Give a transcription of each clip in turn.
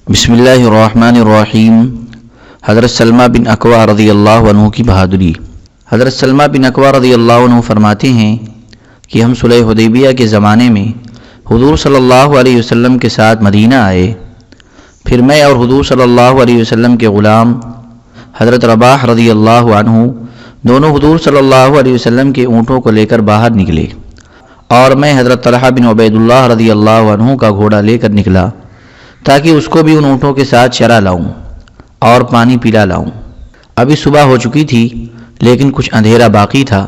بسم اللہ الرحمن الرحیم۔ حضرت سلمہ بن اکوع رضی اللہ عنہ کی بہادری۔ حضرت سلمہ بن اکوع رضی اللہ عنہ فرماتے ہیں کہ ہم صلح حدیبیہ کے زمانے میں حضور صلی اللہ علیہ وسلم کے ساتھ مدینہ آئے۔ پھر میں اور حضور صلی اللہ علیہ وسلم کے غلام حضرت رباح رضی اللہ عنہ دونوں حضور صلی اللہ علیہ وسلم کے اونٹوں کو لے کر باہر نکلے، اور میں حضرت طلحہ بن عبید اللہ رضی اللہ عنہ کا گھوڑا لے کر نکلا تاکہ اس کو بھی ان اونٹوں کے ساتھ چرا لاؤں اور پانی پلا لاؤں۔ ابھی صبح ہو چکی تھی لیکن کچھ اندھیرا باقی تھا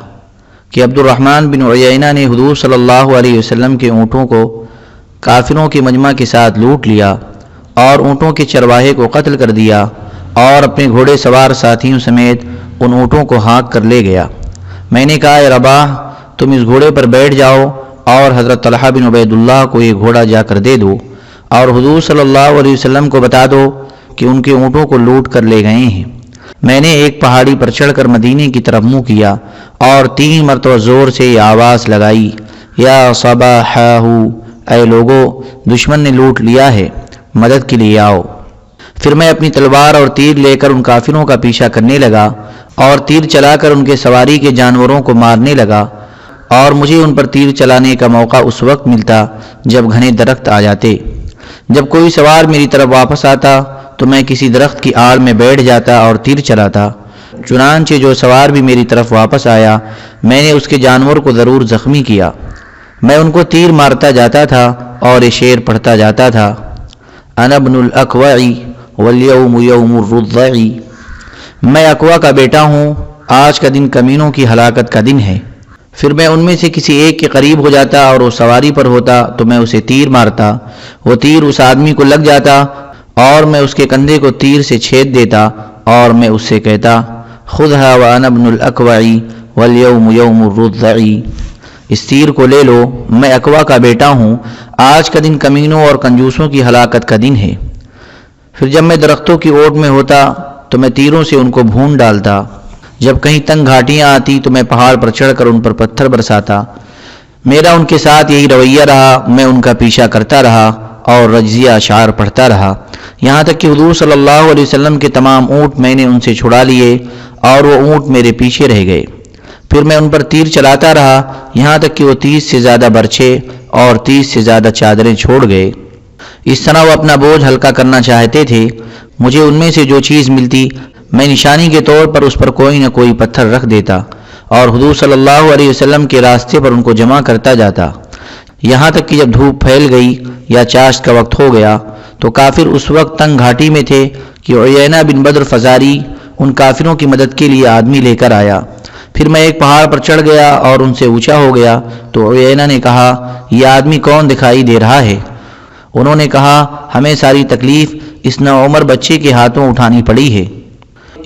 کہ عبد الرحمن بن عیینہ نے حضور صلی اللہ علیہ وسلم کے اونٹوں کو کافروں کے مجمع کے ساتھ لوٹ لیا اور اونٹوں کے چرواہے کو قتل کر دیا اور اپنے گھوڑے سوار ساتھیوں سمیت ان اونٹوں کو ہانک کر لے گیا۔ میں نے کہا، اے رباح، تم اس گھوڑے پر بیٹھ جاؤ اور حضرت طلحہ بن عبید اللہ کو یہ گھوڑا جا کر دے دو، اور حضور صلی اللہ علیہ وسلم کو بتا دو کہ ان کے اونٹوں کو لوٹ کر لے گئے ہیں۔ میں نے ایک پہاڑی پر چڑھ کر مدینے کی طرف منہ کیا اور 3 مرتبہ زور سے یہ آواز لگائی، یا صباحہ، اے لوگو، دشمن نے لوٹ لیا ہے، مدد کے لیے آؤ۔ پھر میں اپنی تلوار اور تیر لے کر ان کافروں کا پیچھا کرنے لگا اور تیر چلا کر ان کے سواری کے جانوروں کو مارنے لگا، اور مجھے ان پر تیر چلانے کا موقع اس وقت ملتا جب گھنے درخت آ جاتے۔ جب کوئی سوار میری طرف واپس آتا تو میں کسی درخت کی آڑ میں بیٹھ جاتا اور تیر چلاتا، چنانچہ جو سوار بھی میری طرف واپس آیا میں نے اس کے جانور کو ضرور زخمی کیا۔ میں ان کو تیر مارتا جاتا تھا اور یہ شعر پڑھتا جاتا تھا، انا ابن الاکوع والیوم یوم الرضع، میں اکوع کا بیٹا ہوں، آج کا دن کمینوں کی ہلاکت کا دن ہے۔ پھر میں ان میں سے کسی ایک کے قریب ہو جاتا اور وہ سواری پر ہوتا تو میں اسے تیر مارتا، وہ تیر اس آدمی کو لگ جاتا اور میں اس کے کندھے کو تیر سے چھید دیتا، اور میں اس سے کہتا، خذھا وانا ابن الاکوع والیوم یوم الرضع، اس تیر کو لے لو، میں اکوع کا بیٹا ہوں، آج کا دن کمینوں اور کنجوسوں کی ہلاکت کا دن ہے۔ پھر جب میں درختوں کی اوٹ میں ہوتا تو میں تیروں سے ان کو بھون ڈالتا، جب کہیں تنگ گھاٹیاں آتی تو میں پہاڑ پر چڑھ کر ان پر پتھر برساتا۔ میرا ان کے ساتھ یہی رویہ رہا، میں ان کا پیچھا کرتا رہا اور رجزیہ اشعار پڑھتا رہا، یہاں تک کہ حضور صلی اللہ علیہ وسلم کے تمام اونٹ میں نے ان سے چھڑا لیے اور وہ اونٹ میرے پیچھے رہ گئے۔ پھر میں ان پر تیر چلاتا رہا یہاں تک کہ وہ 30 سے زیادہ برچھے اور 30 سے زیادہ چادریں چھوڑ گئے۔ اس طرح وہ اپنا بوجھ ہلکا کرنا چاہتے تھے۔ مجھے ان میں سے جو چیز ملتی میں نشانی کے طور پر اس پر کوئی نہ کوئی پتھر رکھ دیتا اور حضور صلی اللہ علیہ وسلم کے راستے پر ان کو جمع کرتا جاتا، یہاں تک کہ جب دھوپ پھیل گئی یا چاشت کا وقت ہو گیا تو کافر اس وقت تنگ گھاٹی میں تھے کہ عیینہ بن بدر فزاری ان کافروں کی مدد کے لیے آدمی لے کر آیا۔ پھر میں ایک پہاڑ پر چڑھ گیا اور ان سے اونچا ہو گیا تو عیینہ نے کہا، یہ آدمی کون دکھائی دے رہا ہے؟ انہوں نے کہا، ہمیں ساری تکلیف اس نوعمر بچے کے ہاتھوں اٹھانی پڑی ہے،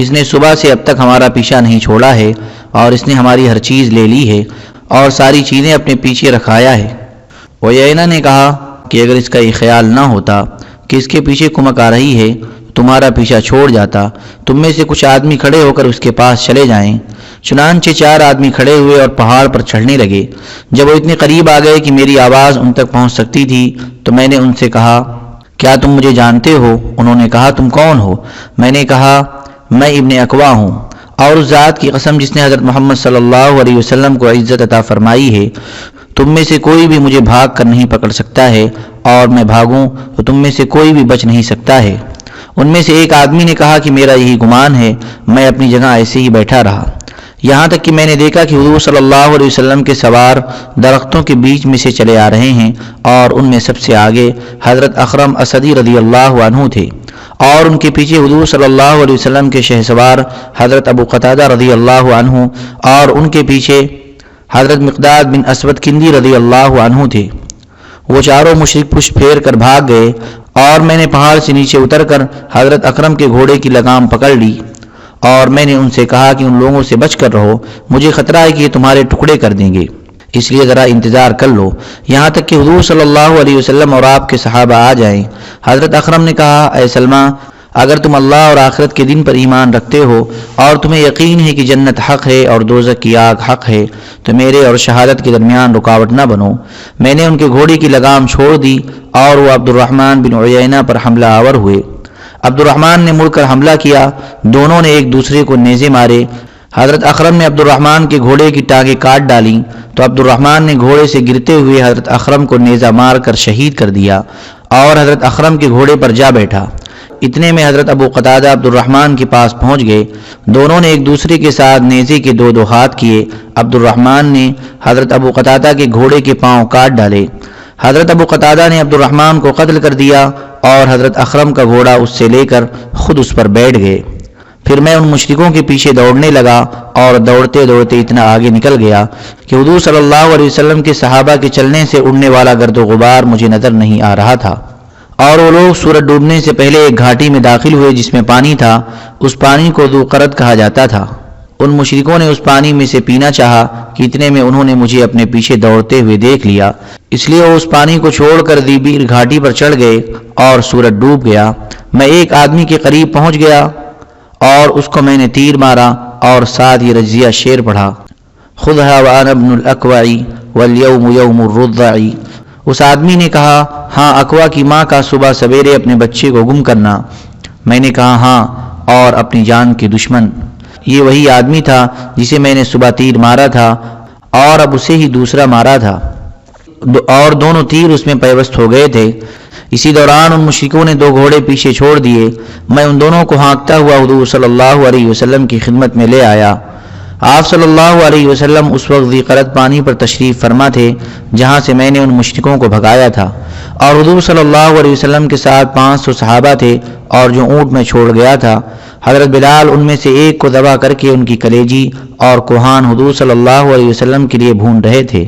اس نے صبح سے اب تک ہمارا پیچھا نہیں چھوڑا ہے اور اس نے ہماری ہر چیز لے لی ہے اور ساری چیزیں اپنے پیچھے رکھایا ہے۔ عیینہ نے کہا کہ اگر اس کا یہ خیال نہ ہوتا کہ اس کے پیچھے کمک آ رہی ہے تمہارا پیچھا چھوڑ جاتا، تم میں سے کچھ آدمی کھڑے ہو کر اس کے پاس چلے جائیں۔ چنانچہ 4 آدمی کھڑے ہوئے اور پہاڑ پر چڑھنے لگے۔ جب وہ اتنے قریب آ گئے کہ میری آواز ان تک پہنچ سکتی تھی تو میں نے ان سے کہا، کیا تم مجھے جانتے ہو؟ انہوں نے کہا، تم کون ہو؟ میں نے کہا، میں ابن اکوع ہوں، اور اس ذات کی قسم جس نے حضرت محمد صلی اللہ علیہ وسلم کو عزت عطا فرمائی ہے، تم میں سے کوئی بھی مجھے بھاگ کر نہیں پکڑ سکتا ہے، اور میں بھاگوں تو تم میں سے کوئی بھی بچ نہیں سکتا ہے۔ ان میں سے ایک آدمی نے کہا کہ میرا یہی گمان ہے۔ میں اپنی جگہ ایسے ہی بیٹھا رہا یہاں تک کہ میں نے دیکھا کہ حضور صلی اللہ علیہ وسلم کے سوار درختوں کے بیچ میں سے چلے آ رہے ہیں، اور ان میں سب سے آگے حضرت اخرم اسدی رضی اللہ عنہ تھے، اور ان کے پیچھے حضور صلی اللہ علیہ وسلم کے شہسوار حضرت ابو قتادہ رضی اللہ عنہ، اور ان کے پیچھے حضرت مقداد بن اسود کندی رضی اللہ عنہ تھے۔ وہ چاروں مشرک پشت پھیر کر بھاگ گئے، اور میں نے پہاڑ سے نیچے اتر کر حضرت اکرم کے گھوڑے کی لگام پکڑ لی، اور میں نے ان سے کہا کہ ان لوگوں سے بچ کر رہو، مجھے خطرہ ہے کہ یہ تمہارے ٹکڑے کر دیں گے، اس لیے ذرا انتظار کر لو یہاں تک کہ حضور صلی اللہ علیہ وسلم اور آپ کے صحابہ آ جائیں۔ حضرت اکرم نے کہا، اے سلمہ، اگر تم اللہ اور آخرت کے دن پر ایمان رکھتے ہو اور تمہیں یقین ہے کہ جنت حق ہے اور دوزخ کی آگ حق ہے تو میرے اور شہادت کے درمیان رکاوٹ نہ بنو۔ میں نے ان کے گھوڑے کی لگام چھوڑ دی اور وہ عبد الرحمن بن عیینہ پر حملہ آور ہوئے۔ عبد الرحمن نے مڑ کر حملہ کیا، دونوں نے ایک دوسرے کو نیزے مارے۔ حضرت اخرم نے عبد الرحمن کے گھوڑے کی ٹانگیں کاٹ ڈالیں تو عبد الرحمن نے گھوڑے سے گرتے ہوئے حضرت اخرم کو نیزہ مار کر شہید کر دیا اور حضرت اخرم کے گھوڑے پر جا بیٹھا۔ اتنے میں حضرت ابو قتادہ عبد الرحمن کے پاس پہنچ گئے۔ دونوں نے ایک دوسرے کے ساتھ نیزے کے دو ہاتھ کیے۔ عبد الرحمن نے حضرت ابو قتادہ کے گھوڑے کے پاؤں کاٹ ڈالے۔ حضرت ابو قتادہ نے عبد الرحمن کو قتل کر دیا اور حضرت اخرم کا گھوڑا اس سے لے کر خود اس پر بیٹھ گئے۔ پھر میں ان مشرکوں کے پیچھے دوڑنے لگا اور دوڑتے دوڑتے اتنا آگے نکل گیا کہ حضور صلی اللہ علیہ وسلم کے صحابہ کے چلنے سے اڑنے والا گرد و غبار مجھے نظر نہیں آ رہا تھا، اور وہ لوگ سورج ڈوبنے سے پہلے ایک گھاٹی میں داخل ہوئے جس میں پانی تھا۔ اس پانی کو ذو قرد کہا جاتا تھا۔ ان مشرکوں نے اس پانی میں سے پینا چاہا کہ اتنے میں انہوں نے مجھے اپنے پیچھے دوڑتے ہوئے دیکھ لیا، اس لیے وہ اس پانی کو چھوڑ کر ذیبیر گھاٹی پر چڑھ گئے اور سورج ڈوب گیا۔ میں ایک آدمی کے قریب پہنچ گیا اور اس کو میں نے تیر مارا اور ساتھ یہ رجزیہ شعر پڑھا: خذھا وانا ابن الاکوع والیوم یوم الرضع۔ اس آدمی نے کہا: ہاں، اکوا کی ماں کا صبح سویرے اپنے بچے کو گم کرنا۔ میں نے کہا: ہاں، اور اپنی جان کے دشمن۔ یہ وہی آدمی تھا جسے میں نے صبح تیر مارا تھا اور اب اسے ہی دوسرا مارا تھا، اور دونوں تیر اس میں پیوست ہو گئے تھے۔ اسی دوران ان مشرکوں نے 2 گھوڑے پیچھے چھوڑ دیے۔ میں ان دونوں کو ہانکتا ہوا حضور صلی اللہ علیہ وسلم کی خدمت میں لے آیا۔ آپ صلی اللہ علیہ وسلم اس وقت ذی قرد پانی پر تشریف فرما تھے جہاں سے میں نے ان مشرکوں کو بھگایا تھا، اور حضور صلی اللہ علیہ وسلم کے ساتھ 500 صحابہ تھے، اور جو اونٹ میں چھوڑ گیا تھا حضرت بلال ان میں سے ایک کو ذبح کر کے ان کی کلیجی اور کوہان حضور صلی اللہ علیہ وسلم کے لیے بھون رہے تھے۔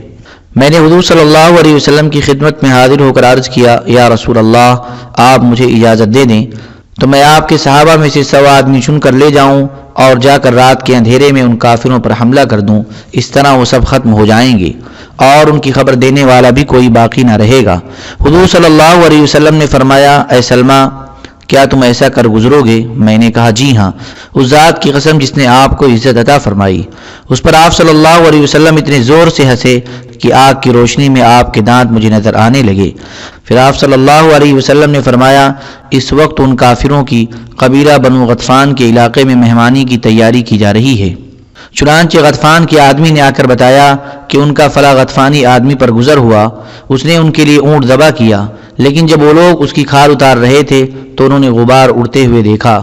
میں نے حضور صلی اللہ علیہ وسلم کی خدمت میں حاضر ہو کر عرض کیا: یا رسول اللہ، آپ مجھے اجازت دے دیں تو میں آپ کے صحابہ میں سے 100 آدمی چن کر لے جاؤں اور جا کر رات کے اندھیرے میں ان کافروں پر حملہ کر دوں، اس طرح وہ سب ختم ہو جائیں گے اور ان کی خبر دینے والا بھی کوئی باقی نہ رہے گا۔ حضور صلی اللہ علیہ وسلم نے فرمایا: اے سلمہ، کیا تم ایسا کر گزرو گے؟ میں نے کہا: جی ہاں، اس ذات کی قسم جس نے آپ کو عزت عطا فرمائی۔ اس پر آپ صلی اللہ علیہ وسلم اتنے زور سے ہنسے کہ آگ کی روشنی میں آپ کے دانت مجھے نظر آنے لگے۔ پھر آپ صلی اللہ علیہ وسلم نے فرمایا: اس وقت ان کافروں کی قبیلہ بنو غطفان کے علاقے میں مہمانی کی تیاری کی جا رہی ہے۔ چنانچہ غطفان کے آدمی نے آ کر بتایا کہ ان کا فلاں غطفانی آدمی پر گزر ہوا، اس نے ان کے لیے اونٹ ذبح کیا، لیکن جب وہ لوگ اس کی کھال اتار رہے تھے تو انہوں نے غبار اڑتے ہوئے دیکھا۔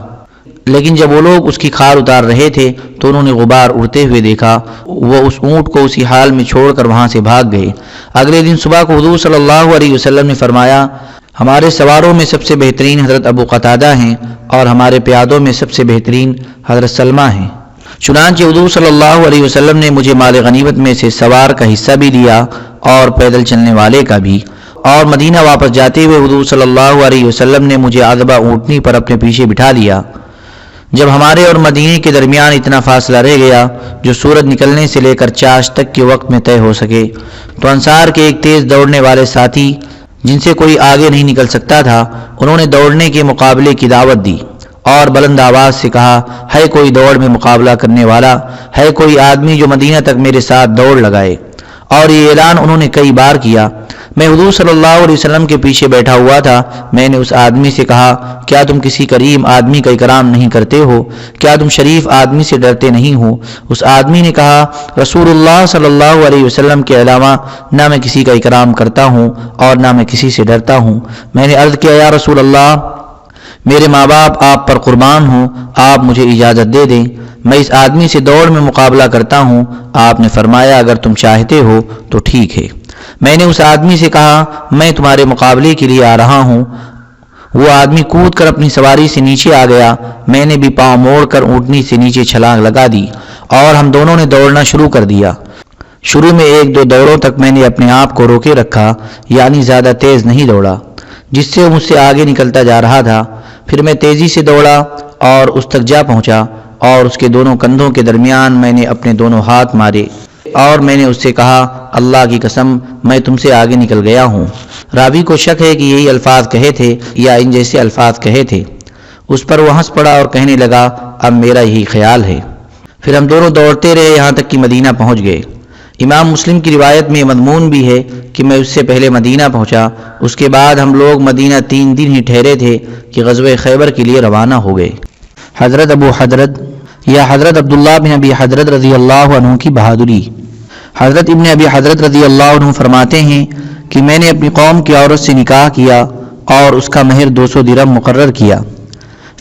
غبار اڑتے ہوئے دیکھا وہ اس اونٹ کو اسی حال میں چھوڑ کر وہاں سے بھاگ گئے۔ اگلے دن صبح کو حضور صلی اللہ علیہ وسلم نے فرمایا: ہمارے سواروں میں سب سے بہترین حضرت ابو قتادہ ہیں اور ہمارے پیادوں میں سب سے بہترین حضرت سلمہ ہیں۔ چنانچہ حضور صلی اللہ علیہ وسلم نے مجھے مال غنیمت میں سے سوار کا حصہ بھی دیا اور پیدل چلنے والے کا بھی، اور مدینہ واپس جاتے ہوئے حضور صلی اللہ علیہ وسلم نے مجھے عذبہ اونٹنی پر اپنے پیچھے بٹھا لیا۔ جب ہمارے اور مدینے کے درمیان اتنا فاصلہ رہ گیا جو سورج نکلنے سے لے کر چاش تک کے وقت میں طے ہو سکے، تو انصار کے ایک تیز دوڑنے والے ساتھی جن سے کوئی آگے نہیں نکل سکتا تھا، انہوں نے دوڑنے کے مقابلے کی دعوت دی اور بلند آواز سے کہا: ہے کوئی دوڑ میں مقابلہ کرنے والا؟ ہے کوئی آدمی جو مدینہ تک میرے ساتھ دوڑ لگائے؟ اور یہ اعلان انہوں نے کئی بار کیا۔ میں حضور صلی اللہ علیہ وسلم کے پیچھے بیٹھا ہوا تھا۔ میں نے اس آدمی سے کہا: کیا تم کسی کریم آدمی کا اکرام نہیں کرتے ہو؟ کیا تم شریف آدمی سے ڈرتے نہیں ہو؟ اس آدمی نے کہا: رسول اللہ صلی اللہ علیہ وسلم کے علاوہ نہ میں کسی کا اکرام کرتا ہوں اور نہ میں کسی سے ڈرتا ہوں۔ میں نے عرض کیا: یا رسول اللہ، میرے ماں باپ آپ پر قربان ہوں، آپ مجھے اجازت دے دیں، میں اس آدمی سے دوڑ میں مقابلہ کرتا ہوں۔ آپ نے فرمایا: اگر تم چاہتے ہو تو ٹھیک ہے۔ میں نے اس آدمی سے کہا: میں تمہارے مقابلے کے لیے آ رہا ہوں۔ وہ آدمی کود کر اپنی سواری سے نیچے آ گیا۔ میں نے بھی پاؤں موڑ کر اونٹنی سے نیچے چھلانگ لگا دی اور ہم دونوں نے دوڑنا شروع کر دیا۔ شروع میں 1-2 دوڑوں تک میں نے اپنے آپ کو روکے رکھا، یعنی زیادہ تیز نہیں دوڑا، جس سے وہ مجھ سے آگے نکلتا جا رہا تھا۔ پھر میں تیزی سے دوڑا اور اس تک جا پہنچا، اور اس کے دونوں کندھوں کے درمیان میں نے اپنے دونوں ہاتھ مارے اور میں نے اس سے کہا: اللہ کی قسم، میں تم سے آگے نکل گیا ہوں۔ راوی کو شک ہے کہ یہی الفاظ کہے تھے یا ان جیسے الفاظ کہے تھے۔ اس پر وہ ہنس پڑا اور کہنے لگا: اب میرا یہی خیال ہے۔ پھر ہم دونوں دوڑتے رہے یہاں تک کہ مدینہ پہنچ گئے۔ امام مسلم کی روایت میں مضمون بھی ہے کہ میں اس سے پہلے مدینہ پہنچا، اس کے بعد ہم لوگ مدینہ 3 دن ہی ٹھہرے تھے کہ غزوہ خیبر کے لیے روانہ ہو گئے۔ حضرت ابو حضرت یا حضرت عبداللہ بن ابی حضرت رضی اللہ عنہ کی بہادری۔ حضرت ابن ابی حضرت رضی اللہ عنہ فرماتے ہیں کہ میں نے اپنی قوم کی عورت سے نکاح کیا اور اس کا مہر 200 درہم مقرر کیا۔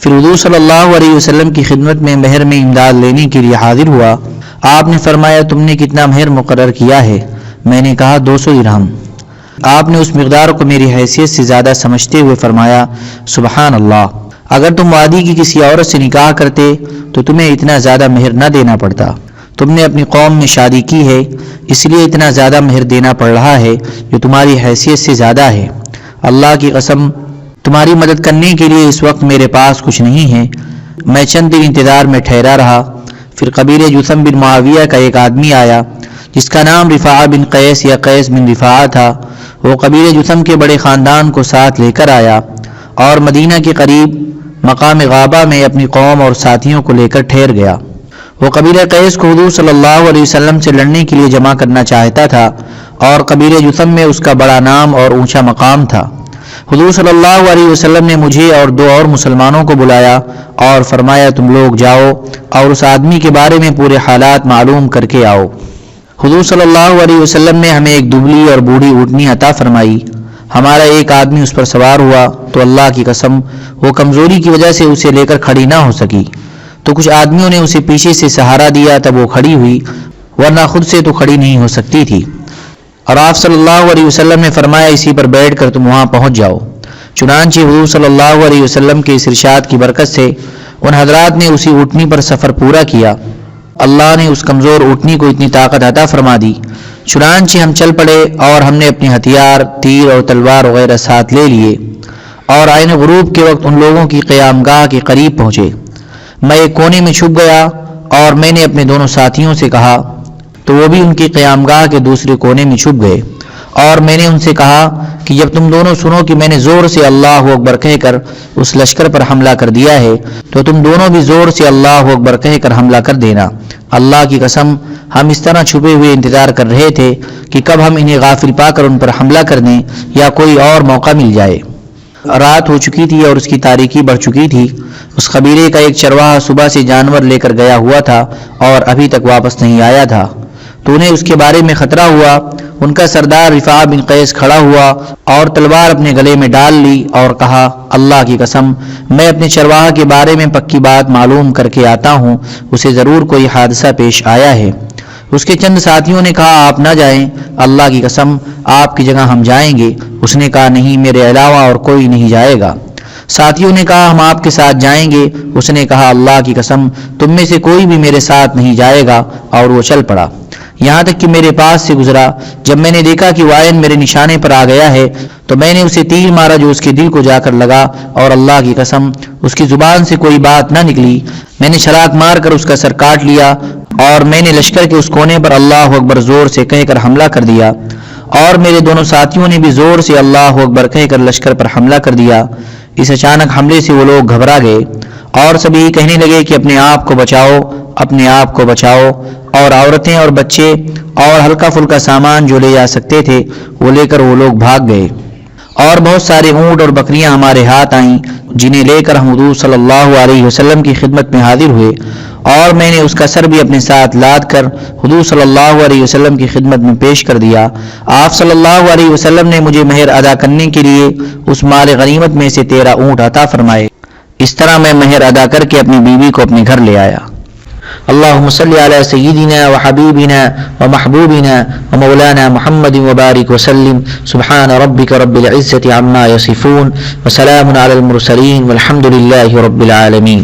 پھر حضور صلی اللہ علیہ وسلم کی خدمت میں مہر میں امداد لینے کے لیے حاضر ہوا۔ آپ نے فرمایا تم نے کتنا مہر مقرر کیا ہے؟ میں نے کہا 200 درہم۔ آپ نے اس مقدار کو میری حیثیت سے زیادہ سمجھتے ہوئے فرمایا سبحان اللہ، اگر تم وادی کی کسی عورت سے نکاح کرتے تو تمہیں اتنا زیادہ مہر نہ دینا پڑتا، تم نے اپنی قوم میں شادی کی ہے اس لیے اتنا زیادہ مہر دینا پڑ رہا ہے جو تمہاری حیثیت سے زیادہ ہے۔ اللہ کی قسم تمہاری مدد کرنے کے لیے اس وقت میرے پاس کچھ نہیں ہے۔ میں چند دن انتظار میں ٹھہرا رہا، پھر قبیلہ جثم بن معاویہ کا ایک آدمی آیا جس کا نام رفاعہ بن قیس یا قیس بن رفاعہ تھا۔ وہ قبیلہ جثم کے بڑے خاندان کو ساتھ لے کر آیا اور مدینہ کے قریب مقام غابہ میں اپنی قوم اور ساتھیوں کو لے کر ٹھہر گیا۔ وہ قبیلہ قیس کو حضور صلی اللہ علیہ وسلم سے لڑنے کے لیے جمع کرنا چاہتا تھا اور قبیلہ جثم میں اس کا بڑا نام اور اونچا مقام تھا۔ حضور صلی اللہ علیہ وسلم نے مجھے اور 2 اور مسلمانوں کو بلایا اور فرمایا تم لوگ جاؤ اور اس آدمی کے بارے میں پورے حالات معلوم کر کے آؤ۔ حضور صلی اللہ علیہ وسلم نے ہمیں ایک دبلی اور بوڑھی اونٹنی عطا فرمائی۔ ہمارا ایک آدمی اس پر سوار ہوا تو اللہ کی قسم وہ کمزوری کی وجہ سے اسے لے کر کھڑی نہ ہو سکی، تو کچھ آدمیوں نے اسے پیچھے سے سہارا دیا تب وہ کھڑی ہوئی، ورنہ خود سے تو کھڑی نہیں ہو سکتی تھی۔ اور آپ صلی اللہ علیہ وسلم نے فرمایا اسی پر بیٹھ کر تم وہاں پہنچ جاؤ۔ چنانچہ حضور صلی اللہ علیہ وسلم کے اس ارشاد کی برکت سے ان حضرات نے اسی اونٹنی پر سفر پورا کیا۔ اللہ نے اس کمزور اونٹنی کو اتنی طاقت عطا فرما دی، چنانچہ ہم چل پڑے اور ہم نے اپنے ہتھیار تیر اور تلوار وغیرہ ساتھ لے لیے اور آئین غروب کے وقت ان لوگوں کی قیام گاہ کے قریب پہنچے۔ میں ایک کونے میں چھپ گیا اور میں نے اپنے دونوں ساتھیوں سے کہا تو وہ بھی ان کی قیام گاہ کے دوسرے کونے میں چھپ گئے، اور میں نے ان سے کہا کہ جب تم دونوں سنو کہ میں نے زور سے اللہ اکبر کہہ کر اس لشکر پر حملہ کر دیا ہے تو تم دونوں بھی زور سے اللہ اکبر کہہ کر حملہ کر دینا۔ اللہ کی قسم ہم اس طرح چھپے ہوئے انتظار کر رہے تھے کہ کب ہم انہیں غافل پا کر ان پر حملہ کر دیں یا کوئی اور موقع مل جائے۔ رات ہو چکی تھی اور اس کی تاریکی بڑھ چکی تھی۔ اس قبیلے کا ایک چرواہا صبح سے جانور لے کر گیا ہوا تھا اور ابھی تک واپس نہیں آیا تھا، تو انہیں اس کے بارے میں خطرہ ہوا۔ ان کا سردار رفاعہ بن قیس کھڑا ہوا اور تلوار اپنے گلے میں ڈال لی اور کہا اللہ کی قسم میں اپنے چرواہا کے بارے میں پکی بات معلوم کر کے آتا ہوں، اسے ضرور کوئی حادثہ پیش آیا ہے۔ اس کے چند ساتھیوں نے کہا آپ نہ جائیں، اللہ کی قسم آپ کی جگہ ہم جائیں گے۔ اس نے کہا نہیں، میرے علاوہ اور کوئی نہیں جائے گا۔ ساتھیوں نے کہا ہم آپ کے ساتھ جائیں گے۔ اس نے کہا اللہ کی قسم تم میں سے کوئی بھی میرے ساتھ نہیں جائے گا، اور وہ چل پڑا یہاں تک کہ میرے پاس سے گزرا۔ جب میں نے دیکھا کہ وائن میرے نشانے پر آ گیا ہے تو میں نے اسے تیر مارا جو اس کے دل کو جا کر لگا، اور اللہ کی قسم اس کی زبان سے کوئی بات نہ نکلی۔ میں نے چھلاک مار کر اس کا سر کاٹ لیا اور میں نے لشکر کے اس کونے پر اللہ اکبر زور سے کہہ کر حملہ کر دیا، اور میرے دونوں ساتھیوں نے بھی زور سے اللہ اکبر کہہ کر لشکر پر حملہ کر دیا۔ اس اچانک حملے سے وہ لوگ گھبرا گئے اور سبھی کہنے لگے کہ اپنے آپ کو بچاؤ، اپنے آپ کو بچاؤ، اور عورتیں اور بچے اور ہلکا پھلکا سامان جو لے جا سکتے تھے وہ لے کر وہ لوگ بھاگ گئے، اور بہت سارے اونٹ اور بکریاں ہمارے ہاتھ آئیں جنہیں لے کر ہم حضور صلی اللہ علیہ وسلم کی خدمت میں حاضر ہوئے، اور میں نے اس کا سر بھی اپنے ساتھ لاد کر حضور صلی اللہ علیہ وسلم کی خدمت میں پیش کر دیا۔ آپ صلی اللہ علیہ وسلم نے مجھے مہر ادا کرنے کے لیے اس مال غنیمت میں سے 13 اونٹ عطا فرمائے۔ اس طرح میں مہر ادا کر کے اپنی بیوی کو اپنے گھر لے آیا۔ اللهم صل على سيدنا وحبيبنا ومحبوبنا ومولانا محمد وبارك وسلم سبحان ربك رب العزة عما يصفون وسلام على المرسلين والحمد لله رب العالمين۔